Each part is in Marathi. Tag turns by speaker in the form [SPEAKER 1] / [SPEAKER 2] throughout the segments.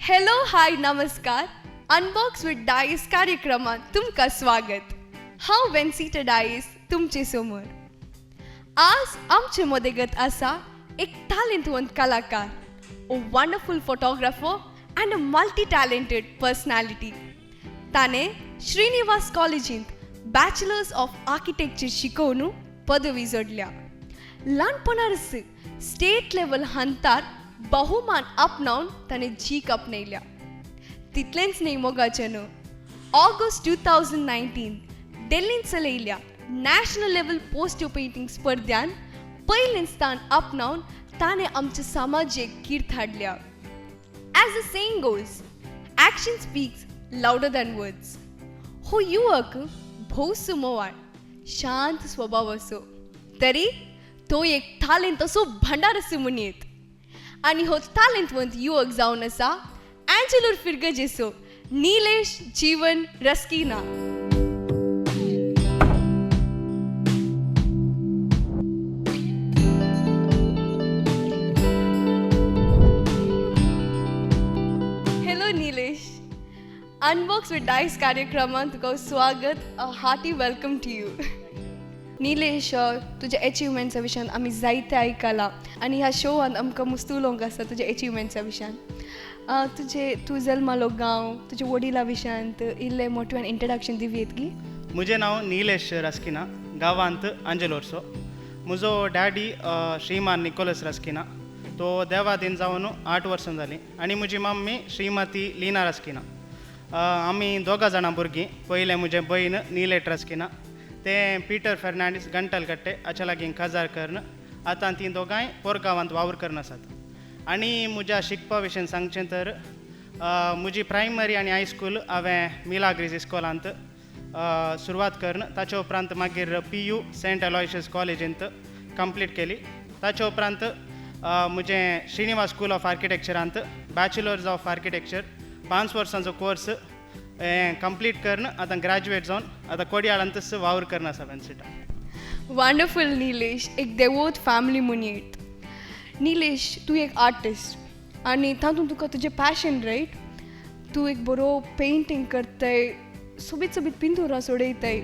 [SPEAKER 1] हॅलो हाय नमस्कार. अनबॉक्स विथ डाईस कार्यक्रमात तुमका स्वागत. हांव वेन्सिटा डाईस तुमचे समोर. आज आमचे मदेगत आसा एक टॅलेंटवंत कलाकार, a wonderful photographer and a multi talented personality. ताणे श्रीनिवास कॉलेजींत बॅचलर्स ऑफ आर्किटेक्चर शिकवून पदवी जोडल्या. ल्हानपणारच स्टेट लेवल हंतार बहुमान आपणावन ताणे जीक आपणयल्या. तितलेंच न्ही मोगाचें ऑगस्ट 2019 दिल्लींत चलयल्ल्या नॅशनल लेवल पोस्टर पेंटिंग स्पर्धांत पयलें स्थान आपणावन ताणें आमच्या समाजाक कीर्त हाडल्या. As the saying goes, action speaks louder than words. हो युवक भोव सुमोवाळ, शांत स्वभाव असो, तरी तो एक टॅलेंट असो भंडार असो म्हणयेत. आणि हो टॅलेंटवंत युवक जावन आसा एंजेलो फिर्गजेसो नीलेश जीवन रस्किना. Hello Nilesh, unbox with Dias कार्यक्रमात तुका स्वागत. Hearty welcome to you. Nilesh, तुज्या अचिवमेंट्सा विशयान आमी जायते आयकलां आनी ह्या शोवान आमकां मस्त उलोवंक आसा तुज्या अचिवमेंट्सा विशयान. तूं जल्मालो गांव, तुज्या वडिलां विशयांत इल्लें मोठ्यान इंट्रोडक्शन दिवयेत की.
[SPEAKER 2] मुझे नाव नीलेश रस्किना, गांवांत अंजलोर्सो. म्हजो डॅडी श्रीमान निकोलस रस्किना, तो देवादीन जावन 8 वर्सां जालीं. आनी म्हजी मम्मी श्रीमती लीना रस्किना. आमी दोगां जाणां भुरगीं. पयलें म्हजें भयण नीलेट रस्किना, तें पीटर फर्नांडीस गंटलकट्टे हाच्या लागीं काजार करन. आतां तीं दोगांय पोरगांवांत वावर करन आसात. आनी म्हज्या शिकपा विशयी सांगचें तर म्हजी प्रायमरी आनी हायस्कूल हांवें मिलाग्रीज इस्कॉलांत सुरवात करन. ताचे उपरांत मागीर PU सेंट अलोयशियस कॉलेजींत कंप्लीट केली. ताचे उपरांत म्हजें श्रीनिवास स्कूल ऑफ आर्किटेक्चरांत बॅचलर्स ऑफ आर्किटेक्चर 5 वर्सांचो कोर्स कंप्लीट करन. आतां ग्रॅज्युएट जावन आतां कोडयाळांतच वावर करन आसा वेन्सिटा.
[SPEAKER 1] वंडरफुल नीलेश, एक देवोत फॅमिली म्हणयेत. नीलेश, तूं एक आर्टिस्ट आनी तातूंत तुका तुजें पॅशन रायट. तूं एक बरो पेंटींग करताय, सोबीत सोबीत पिंतुरां सोडयताय.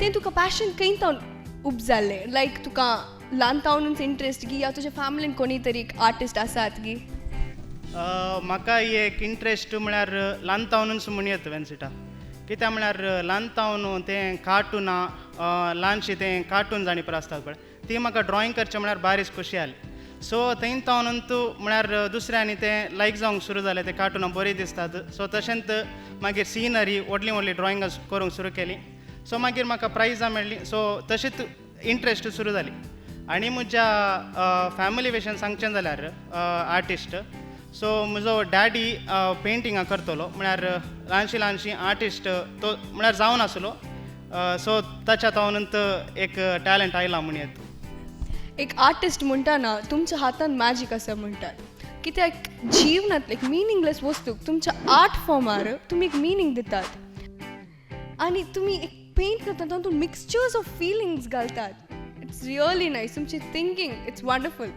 [SPEAKER 1] तें तुका पॅशन खंयतावन उपजाल्लें? लायक तुका ल्हानतावनूच इंट्रस्ट गी या तुज्या फॅमिलीन कोणी तरी एक आर्टिस्ट आसात गी?
[SPEAKER 2] म्हाका एक इंट्रस्ट म्हळ्यार ल्हानतावनूच म्हणयत वेन्सिटा. कित्याक म्हळ्यार ल्हानतावन तें कार्टुनां, ल्हानशीं तें कार्टून जाणी पळय आसतात पळय, ती म्हाका ड्रॉईंग करचें म्हळ्यार बारीच खोशी जाली. सो थंयतावनूच म्हळ्यार दुसऱ्यांनी तें लायक जावंक सुरू जालें. तें कार्टुनां बरीं दिसतात. सो तशेंच मागीर सिनरी व्हडलीं व्हडलीं ड्रॉइंगां करूंक सुरू केलीं. सो मागीर म्हाका प्रायजां मेळ्ळीं. सो तशीच इंट्रस्ट सुरू जाली. आनी म्हज्या फॅमिली विशयी सांगचें जाल्यार आर्टिस्ट. सो म्हजो डॅडी पेंटिंगां करतलो, म्हळ्यार ल्हानशीं आर्टिस्ट तो म्हळ्यार जावन आसलो. सो ताच्या तावनूच एक टॅलंट आयला म्हणयत.
[SPEAKER 1] एक आर्टिस्ट म्हणटाना तुमच्या हातान मॅजीक आसा म्हणटात. कित्याक जिवनांतले एक मिनींगलेस वस्तूक तुमच्या आर्ट फॉर्मार तुमी एक मिनींग दितात. आनी तुमी एक पेंट करता तातूंत मिक्सचर्स ऑफ फिलिंग्स घालतात. It's really nice. तुमची थिंकींग इट्स वंडरफूल.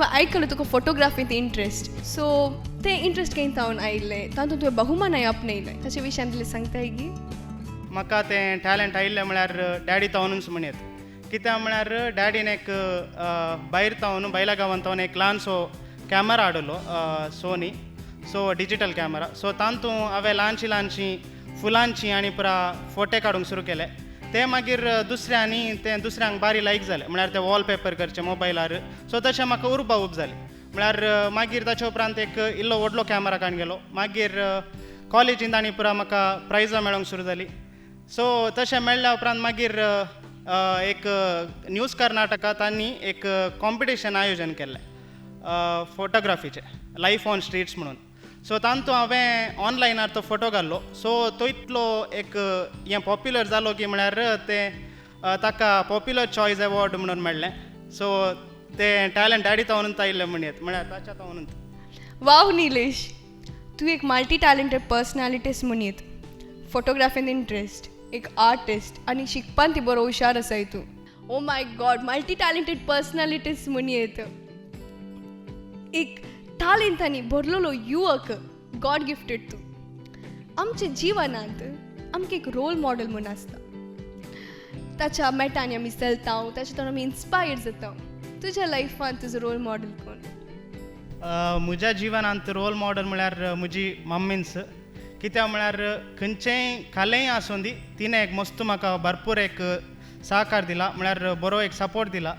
[SPEAKER 1] हांवें आयकलां तुका फोटोग्राफींत इंट्रस्ट सो तें इंट्रस्ट खंय जावन आयिल्लें तातूंत तुवें बहुमानय आपणयलें ताचे विशयान तुला सांगता ही
[SPEAKER 2] म्हाका तें टॅलंट आयिल्लें म्हळ्यार डॅडी तावनूच म्हणयत कित्याक म्हळ्यार डॅडीन एक भायर तावन भायल्या गांवांत तावन एक ल्हानसो कॅमेरा हाडलो सोनी सो डिजिटल कॅमेरा सो तातूंत हांवें ल्हानशीं फुलांची आनी पुरा फोटे काडूंक सुरू केले ते मागीर दुसऱ्यांक बारी लायक जालें म्हळ्यार ते वॉलपेपर करचे मोबायलार सो तशें म्हाका उर्बा खूब जाली म्हळ्यार मागीर ताचे उपरांत एक इल्लो व्हडलो कॅमेरा काडून गेलो मागीर कॉलेजींत आनी पुरा म्हाका प्रायजां मेळोंक सुरू जाली सो तशें मेळ्ळ्या उपरांत मागीर एक न्यूज कर्नाटकांत तांणी एक कॉम्पिटिशन आयोजन केल्लें फोटोग्राफीचें लायफ ऑन स्ट्रीट्स म्हणून सो तातूंत हांवें ऑनलायनार तो फोटो घाल्लो सो तो इतलो एक हें पॉप्युलर जालो की म्हळ्यार तें ताका पॉप्युलर चॉयस एवॉर्ड म्हणून मेळ्ळें सो तें टॅलंट डॅडी तावनूच आयिल्लें म्हणयत म्हळ्यार ताच्या तावनूच
[SPEAKER 1] वाव निलेश तूं एक मल्टी टॅलंटेड पर्सनॅलिटीस म्हणयत फोटोग्राफींत इंट्रस्ट एक आर्टिस्ट आनी शिकपान ती बरो हुशार आसाय तूं oh my god multi talented personalities म्हणयत एक टॅलंट आनी भरलेलो युवक गॉड गिफ्टेड तूं आमच्या जिवनांत आमकां एक रोल मॉडेल म्हूण आसता ताच्या मेटांनी आमी चलता ताचे आमी इन्स्पायर जाता तुज्या लायफान तुजो रोल मॉडेल कोण
[SPEAKER 2] म्हज्या जिवनांत रोल मॉडेल म्हळ्यार म्हजी मम्मीच कित्याक म्हळ्यार खंयचेंय कलेय आसूं दी तिणें एक मस्त म्हाका भरपूर एक सहकार दिला म्हळ्यार बरो एक सपोर्ट दिला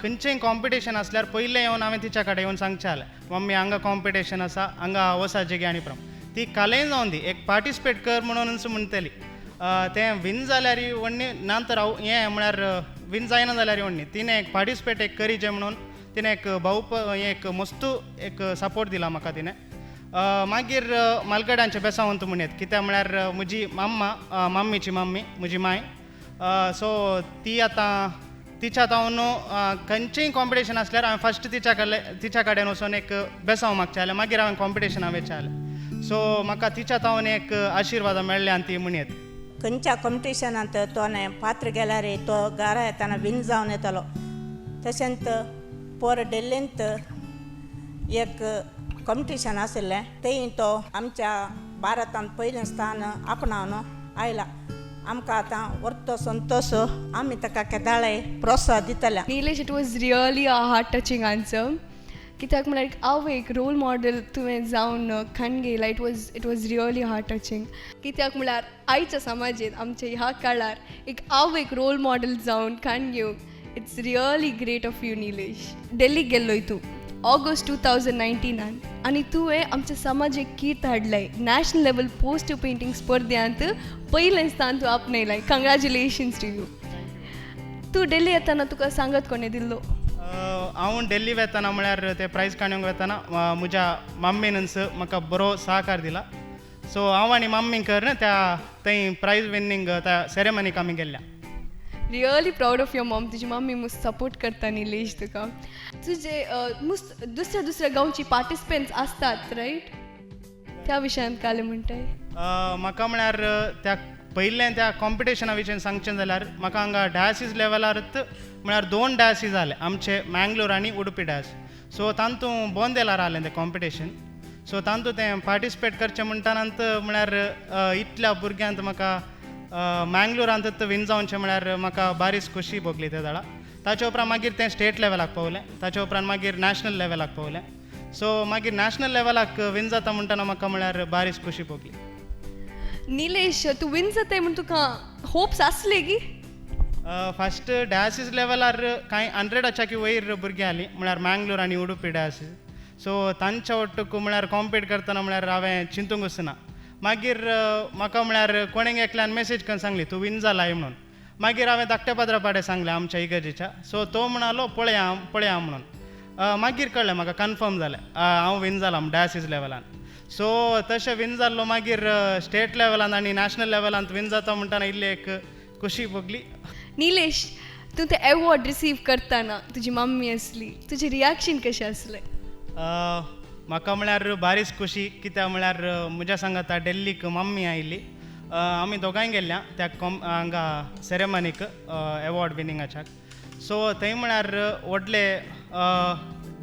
[SPEAKER 2] खंयचेंय कॉम्पिटिशन आसल्यार पयलें येवन हांवें तिच्या कडेन येवन सांगचें जालें मम्मी हांगा कॉम्पिटिशन आसा हांगा वसाचें गे आनी प्रमाण ती कलेन जावन दी एक पार्टिसिपेट कर म्हणूनच म्हणटली तें विन जाल्यार व्हडली नंतर हें म्हळ्यार विन जायना जाल्यार व्हडली तिणें एक पार्टिसिपेट एक करी जें म्हणून तिणें एक एक मस्त एक सपोर्ट दिला म्हाका तिणें मागीर मालगड्यांचे बेसावंत म्हणयत कित्याक म्हळ्यार म्हजी मम्मीची मम्मी म्हजी माय सो ती आतां तिच्या तावन खंयचेंय कॉम्पिटिशन आसल्यार हांवें फस्ट तिच्या कडेन वचून एक बेसांव मागचें जालें मागीर हांवें कॉम्पिटिशनां वयचें जालें सो म्हाका तिच्या तावन एक आशिर्वाद मेळ्ळे आनी ती म्हणयत
[SPEAKER 3] खंयच्या कॉम्पिटिशनांत तो पात्र गेल्यार तो घरा येताना विन जावन येतालो तशेंच पोर डेल्लींत एक कॉम्पिटिशन आशिल्लें तें तो आमच्या भारतांत पयलें स्थान आपणावन आयला आमकां आतां व्हरतो संतोश आमी ताका केदाळे प्रोत्साह दितल्या
[SPEAKER 1] Nilesh it was really a heart touching answer कित्याक म्हळ्यार हांव एक रोल मॉडेल तुवें जावन खाणगेला it was really heart touching कित्याक म्हळ्यार आयच्या समाजीत आमच्या ह्या काळार हांव एक रोल मॉडेल जावन खाण घेवंक it's really great of you Nilesh दिल्लीक गेल्लोय तूं ऑगस्ट 2019 आनी तुवें आमच्या समाजीक कीर्त हाडलंय नॅशनल लेवल पोस्टर पेंटींग स्पर्धांत पयलें स्थान तूं आपणयलाय कंग्रॅच्युलेशन्स टू यू तूं दिल्ली येताना तुका सांगत कोणें दिल्लो
[SPEAKER 2] हांव दिल्ली वेताना म्हळ्यार ते प्रायज काडूंक वेताना म्हज्या मम्मीनच म्हाका बरो सहकार दिला सो हांव आनी मम्मींकर थंय प्रायज विनींग त्या सेरेमनीक आमी गेल्ल्या
[SPEAKER 1] really proud of your Maugham तुजी मम्मी मस्त सपोर्ट करता निलेश तुका तुजे दुसऱ्या गांवची पार्टिसिपंट्स असतात राईट त्या विशयान काले म्हणटाय
[SPEAKER 2] म्हाका म्हळ्यार त्या पयलें त्या कॉम्पिटिशना विशीं सांगचें जाल्यार म्हाका हांगा डायसीस लेवलारच म्हळ्यार 2 डायसीस जाले आमचे मँगलोर आनी उडुपी डायस सो तातूंत बोंदेलार जालें तें कॉम्पिटिशन सो तातूंत तें पार्टिसिपेट करचें म्हणटानांत म्हळ्यार इतल्या भुरग्यांत म्हाका मँगलोरांत विन जावचें म्हळ्यार म्हाका बारीच खोशी भोगली त्या दाळा ताचे उपरांत मागीर तें स्टेट लेवलाक पावलें ताचे उपरांत मागीर नॅशनल लेवलाक पावलें सो मागीर नॅशनल लेवलाक विन जाता म्हणटाना म्हाका म्हळ्यार बारीच खोशी भोगली
[SPEAKER 1] निलेश तूं विन जाताय म्हण तुका होप्स आसले की
[SPEAKER 2] फस्ट डायसीस लेवलार कांय 100च्या वयर भुरगीं आलीं म्हळ्यार मँगलोर आनी उडुपी डायसीस सो तांच्या वट्टूक म्हळ्यार कॉम्पीट करतना म्हळ्यार हांवें चिंतूंक वचना मागीर म्हाका म्हळ्यार कोणें एकल्यान मेसेज करून सांगली तूं विन जालाय म्हणून मागीर हांवें धाकटे पाद्रापाडे सांगलें आमच्या इगर्जेच्या सो तो म्हणालो पळया म्हणून मागीर कळ्ळें म्हाका कन्फर्म जालें हांव विन जाला डायसीस लेवलान सो तशें विन जाल्लो मागीर स्टेट लेवलान आनी नॅशनल लेवलांत विन जाता म्हणटाना इल्ली एक खोशी भोगली
[SPEAKER 1] निलेश तूं तें एवॉर्ड रिसीव करतना तुजी मम्मी आसली तुजें रिॲक्शन कशें आसलें
[SPEAKER 2] म्हाका म्हळ्यार बारीच खोशी कित्याक म्हळ्यार म्हज्या सांगाता दिल्लीक मम्मी आयिल्ली आमी दोगांय गेल्ल्या त्या हांगा सेरेमनीक एवॉर्ड विनिंगाच्याक सो थंय म्हळ्यार व्हडले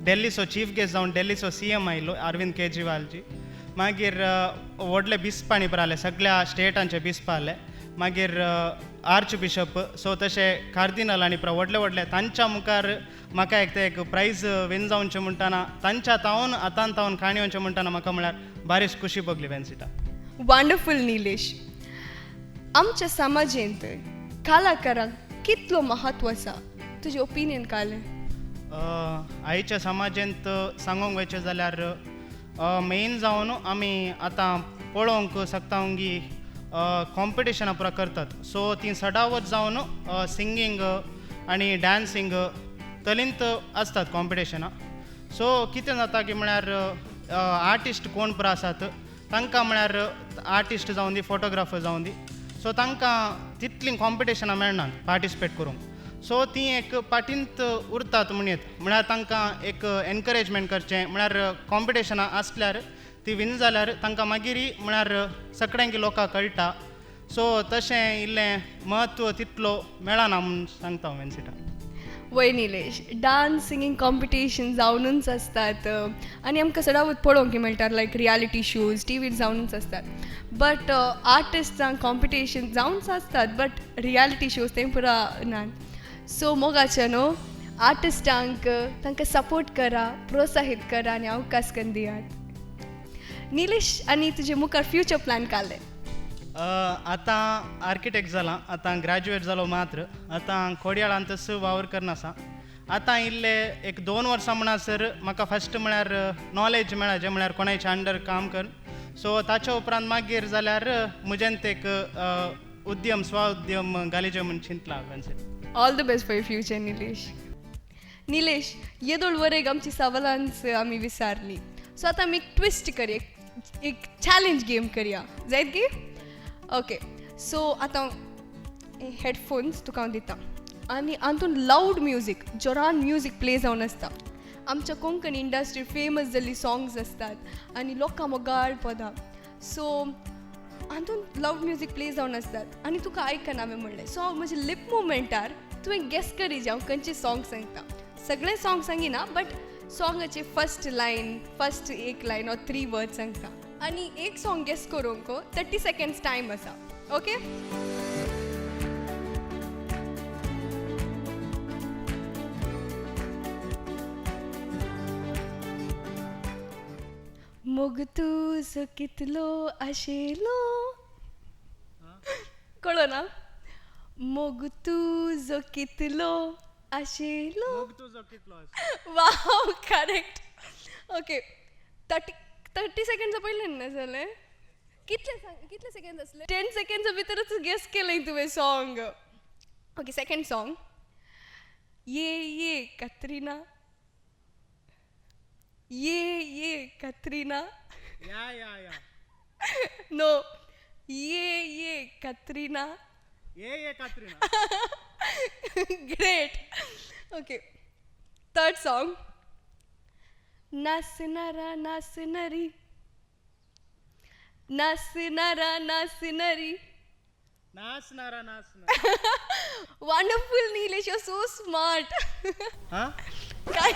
[SPEAKER 2] डेल्लीचो चीफ गेस्ट जावन डेल्लीचो CM आयलो अरविंद केजरीवालजी. मागीर व्हडले बिस्प आनी आले सगळ्या स्टेटांचे बिस्प आले. मागीर आर्च बिशप सो तशे कार्दिनल आनी व्हडले व्हडले तांच्या मुखार म्हाका एक प्रायज विन जावनचें म्हणटाना तांच्या तावन आतां तावन काणयोचें म्हणटाना म्हाका म्हळ्यार बारीच खुशी भोगली वेन्सिटा.
[SPEAKER 1] वंडरफुल निलेश. आमच्या समाजेंत कलाकारांक कितलो महत्व आसा तुजें ओपिनियन कालें?
[SPEAKER 2] आयच्या समाजांत सांगूंक वयचें जाल्यार मेन जावन आमी आतां पळोवंक सकतांगी कॉम्पिटिशनां पुरा करतात. सो ती सडावत जावन सिंगींग आनी डान्सींग तलींत आसतात कॉम्पिटिशनां. सो कितें जाता की म्हळ्यार आर्टिस्ट कोण पुरा आसात तांकां म्हळ्यार आर्टिस्ट जावं दी फोटोग्राफर जावं दी सो तांकां तितलीं कॉम्पिटिशनां मेळनात पार्टिसिपेट करूंक. सो ती एक पाटींत उरतात म्हळ्यार तांकां एक एनकरेजमेंट करचें म्हळ्यार कॉम्पिटिशनां आसल्यार ती विन जाल्यार तांकां मागीर म्हळ्यार सगळ्यांक लोकांक कळटा. सो तशें इल्लें म्हत्व तितलो मेळना म्हूण सांगता हांव वेन्सिटा.
[SPEAKER 1] वय निलेश, डान्स सिंगींग कॉम्पिटिशन जावनूच आसतात आनी आमकां सदांच पळोवंक मेळटा लायक रियालिटी शोज टीव्हीर जावनूच आसतात. बट आर्टिस्टांक कॉम्पिटिशन जावनच आसतात बट रियालिटी शोज ते पुरा नात. सो मोगाचें न्हू आर्टिस्टांक तांकां सपोर्ट करा, प्रोत्साहीत करा आनी अवकाश करून दियात. निलेश, आनी तुजे मुखार फ्युचर प्लॅन काले?
[SPEAKER 2] आतां आर्किटेक्ट जालां, आतां ग्रॅज्युएट जालो मात्र. आतां खोडयाळांतच वावर करनासा. आतां इल्ले एक 2 वर्सां म्हणसर म्हाका फस्ट म्हळ्यार नॉलेज मेळ्ळें म्हळ्यार कोणाच्या अंडर काम कर. सो ताच्या उपरांत मागीर जाल्यार म्हजेंत एक उद्यम उद्यम घालीचें म्हूण चिंतलां.
[SPEAKER 1] All the best for your future Nilesh. Nilesh, येदोळ वरेक आमची सवालांच आमी विचारली. सो आतां आमी एक ट्विस्ट करया, एक चॅलेंज गेम करया, जायत की? ओके, सो आतां हेडफोन्स तुका हांव दिता आनी हातून लावड म्युजीक, जोरान म्युजीक प्ले जावन आसता. आमच्या कोंकण इंडस्ट्रीत फेमस जाल्ली सॉंग्स आसतात आनी लोकां मोगाळ पदां. सो हातून लावड म्युजीक प्ले जावन आसतात आनी तुका आयकना हांवें म्हणलें. सो हांव म्हज्या लिप मुवमेंटार तुवें गॅस करी हांव खंयचे सॉंग सांगता. सगळे सॉंग सांगिना बट सॉंगाचे फर्स्ट लायन, फर्स्ट एक लायन ऑर 3 वर्ड सांगता आनी एक सॉंग गॅस करूंक 30 सेकंड्स टायम आसा. ओके? मोग तुजो कितलो आशेलो, कळो ना? मोग तुजो कितलो आशेलो. Wow, correct. ओके, 30 सेकंड्स पयले ना जाले? कितले सेकंड असले? 10 सेकंड्स भितरच गेस केलें तुवें सॉंग. Okay, second song. ये कत्रीना, ये कत्रीना.
[SPEAKER 2] या
[SPEAKER 1] नो, ये कत्रीना.
[SPEAKER 2] ये Katrina.
[SPEAKER 1] Great. Okay, third song. नासनारा नासनरी, नासनारा नासनरी.
[SPEAKER 2] नाचणारा.
[SPEAKER 1] Wonderful Nilesh, you are so smart.
[SPEAKER 2] हां
[SPEAKER 1] काय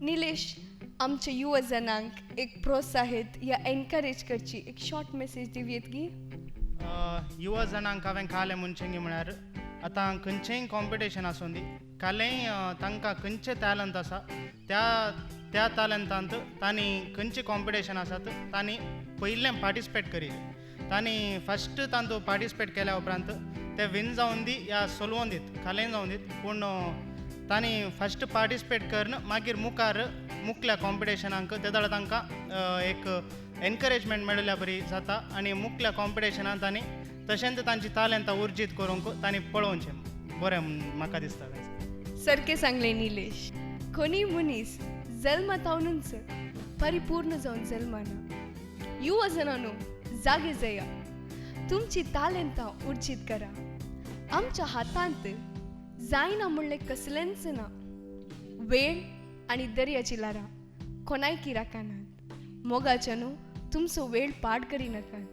[SPEAKER 1] निलेश, आमच्या युवा जनांक एक प्रोत्साहित या एनकरेज करची एक शॉर्ट मेसेज दिवयेत की?
[SPEAKER 2] युवा जनांक हांवें कालें म्हणचें म्हळ्यार आतां खंयचेंय कॉम्पिटिशन आसूं दी, कालेंय तांकां खंयचें टॅलंट आसा त्या टॅलंटांत तांणी खंयचें कॉम्पिटिशन आसात तांणी पयलें पार्टिसिपेट करी. तांणी फस्ट तांतूं पार्टिसिपेट केल्या उपरांत ते विन जावन दी या सोलवून दीत, खालें जावन दीत, पूण तांणी फस्ट पार्टिसिपेट करून मागीर मुखल्या कॉम्पिटिशनांक तेदळ तांकां एक एनकरेजमेंट मेळिल्ल्या बरी जाता आनी मुखल्या कॉम्पिटिशनांत तांणी तशेंच तांची टॅलंटां उर्जीत करूंक तांणी पळोवचें बरें म्हाका दिसता.
[SPEAKER 1] सारकें सांगलें निलेश. कोणी मनीस जल्मतावनूच परिपूर्ण जावन जल्माना. युवा जनांनो, जागे जया, तुमची टॅलंटां उर्जीत करा. आमच्या हातांत जायना म्हणलें कसलेंच ना. वेळ आनी दर्याची लारां कोणायकी राखनात. मोगाच्या न्हू, तुमचो वेळ पाड करिनाकात.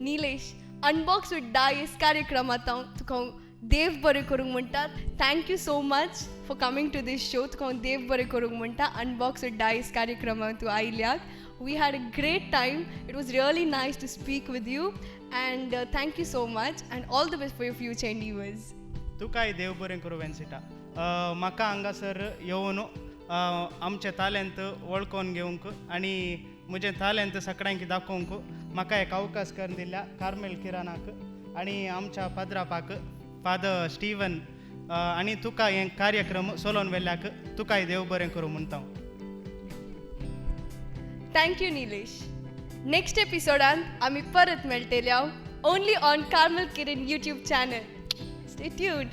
[SPEAKER 1] निलेश, अनबॉक्स विथ डायस कार्यक्रमांत हांव तुका देव बरें करूंक म्हणटा. Thank you so much for coming to this show. तुका हांव देव बरें करूंक म्हणटा. अनबॉक्स विथ डायस कार्यक्रमांत तूं आयल्याक. We had a great time. It was really nice to speak with you and thank you so much and all the best for your future endeavours.
[SPEAKER 2] तुकाय देव बरें करूं वेन्सिटा. म्हाका हांगासर येवन आमचे तालंत वळखून घेवंक आनी म्हजें तालंत सगळ्यांक दाखोवंक म्हाका एक अवकाश करून दिल्या कार्मेल किराणाक आनी आमच्या पद्रापाक फादर स्टीवन आनी तुका हें कार्यक्रम चलोवन व्हेल्ल्याक तुकाय देव बरें करूं म्हणटा.
[SPEAKER 1] थँक्यू निलेश. नेक्स्ट एपिसोडांत आमी परत मेळटले only on Carmel Kiran YouTube channel. Stay tuned.